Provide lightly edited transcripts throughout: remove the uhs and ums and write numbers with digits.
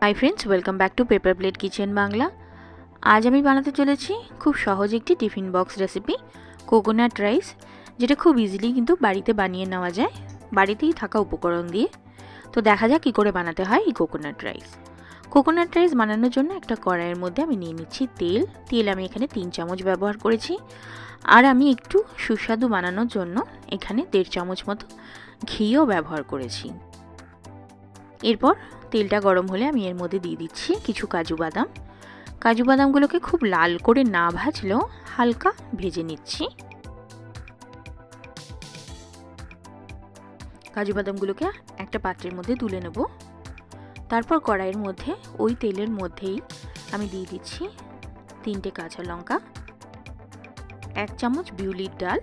Hi friends, welcome back to paper plate kitchen Bangla. আজ আমি বানাতে চলেছি খুব সহজ একটি tiffin box recipe, coconut rice, যেটা খুব ইজিলি কিন্তু বাড়িতে বানিয়ে নেওয়া যায় বাড়িতেই থাকা উপকরণ দিয়ে। তো দেখা যাক কী করে বানাতে হয় এই কোকোনাট রাইস। কোকোনাট রাইস বানানোর জন্য একটা কড়াইয়ের মধ্যে আমি নিয়ে নিচ্ছি তেল আমি এখানে 3 চামচ ব্যবহার করেছি। আর আমি একটু সুস্বাদু বানানোর জন্য এখানে 1.5 চামচ মতো ঘিও ব্যবহার করেছি। এরপর তেলটা গরম হলে আমি এর মধ্যে দিয়ে দিচ্ছি কিছু কাজু বাদামগুলোকে খুব লাল করে না ভাজলেও হালকা ভেজে নিচ্ছি। কাজু বাদামগুলোকে একটা পাত্রের মধ্যে তুলে নেব। তারপর কড়াইয়ের মধ্যে ওই তেলের মধ্যেই আমি দিয়ে দিচ্ছি 3টে কাঁচা লঙ্কা, 1 চামচ বিউলির ডাল,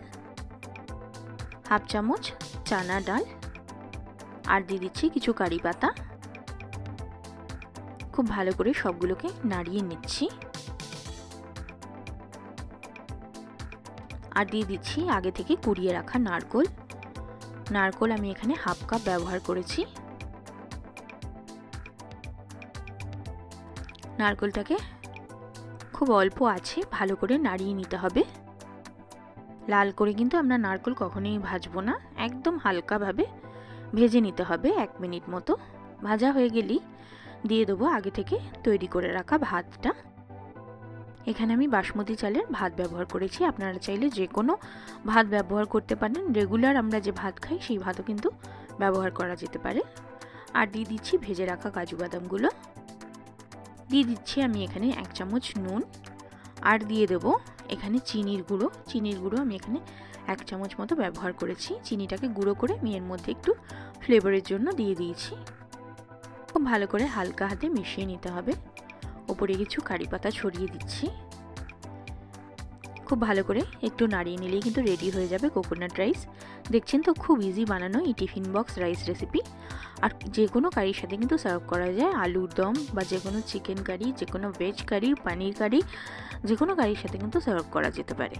হাফ চামচ চানা ডাল, আর দিয়ে দিচ্ছি কিছু কারি পাতা। খুব ভালো করে সবগুলোকে নাড়িয়ে নিচ্ছি। আর দিয়ে দিচ্ছি আগে থেকে কুড়িয়ে রাখা নারকেল আমি এখানে হাফ কাপ ব্যবহার করেছি। নারকেলটাকে খুব অল্প আছে ভালো করে নাড়িয়ে নিতে হবে। লাল করে কিন্তু আমরা নারকেল কখনোই ভাজবো না, একদম হালকাভাবে ভেজে নিতে হবে। 1 মিনিট মতো ভাজা হয়ে গেলেই দিয়ে দেবো আগে থেকে তৈরি করে রাখা ভাতটা। এখানে আমি বাসমতি চালের ভাত ব্যবহার করেছি, আপনারা চাইলে যে কোনো ভাত ব্যবহার করতে পারেন। রেগুলার আমরা যে ভাত খাই সেই ভাতও কিন্তু ব্যবহার করা যেতে পারে। আর দিয়ে দিচ্ছি ভেজে রাখা কাজু বাদামগুলো, দিয়ে দিচ্ছি আমি এখানে 1 চামচ নুন, আর দিয়ে দেবো এখানে চিনির গুঁড়ো আমি এখানে 1 চামচ মতো ব্যবহার করেছি। চিনিটাকে গুঁড়ো করে আমি এর মধ্যে একটু ফ্লেভারের জন্য দিয়ে দিয়েছি। খুব ভালো করে হালকা হাতে মিশিয়ে নিতে হবে। ওপরে কিছু কারি পাতা ছড়িয়ে দিচ্ছি। খুব ভালো করে একটু নাড়িয়ে নিলেই কিন্তু রেডি হয়ে যাবে কোকোনাট রাইস। দেখছেন তো, খুব ইজি বানানো এই টিফিন বক্স রাইস রেসিপি। আর যে কোনো কারির সাথে কিন্তু সার্ভ করা যায়, আলুর দম বা যে কোনো চিকেন কারি, যে কোনো ভেজ কারি, পানির কারি, যে কোনো কারির সাথে কিন্তু সার্ভ করা যেতে পারে।